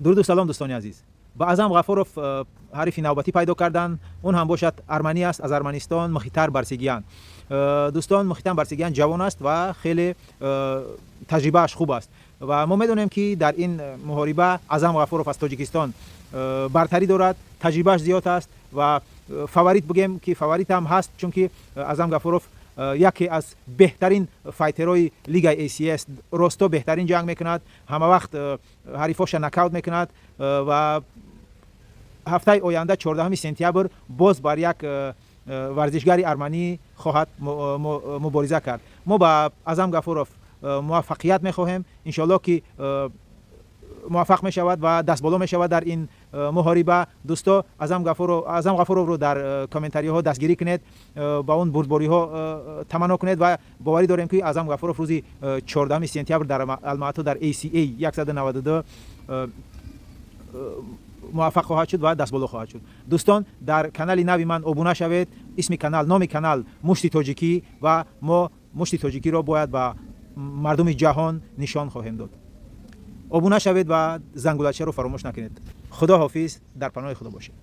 درود و سلام دوستان عزیز. با اعظم غفورов حریف نوبتی پیدا کردن. اون هم باشد ارمنی است، از ارمنستان، مخیتر برسیگیان. دوستان مخیتر برسیگیان جوان است و خیلی تجربهش خوب است و ما میدونیم که در این محاربه اعظم غفورov از تاجیکستان برتری دارد، تجربهش زیاد است و فاوریت بگیم که فاوریت هم هست، چون که اعظم غفورov یکی از بهترین فایترهای لیگ ای است. راستا بهترین جنگ میکند، همه وقت حریفاش نکاوت میکند و هفته آینده 14 سپتامبر باز بر یک ورزشگری ارمنی خواهد مبارزه کرد. ما با اعظم غفورov موفقیت میخواهیم، انشالله که موفق می شود و دست بالا می شود در این محاربه. دوستا اعظم غفورov رو در کامنتاری ها دستگیری کنید، با اون بردباری ها تمنا کنید و باوری داریم که اعظم غفورov روزی 14 سپتامبر در الماتو در ACA 192 موفق خواهد شد و دست بالا خواهد شد. دوستان در کانال نوی من ابونه شوید. اسم کانال، نام کانال مشتی تاجیکی و ما مشتی تاجیکی را باید به مردم جهان نشان خواهیم داد. ابونه شوید و زنگولچه رو فراموش نکنید. خدا حافظ، در پناه خدا باشید.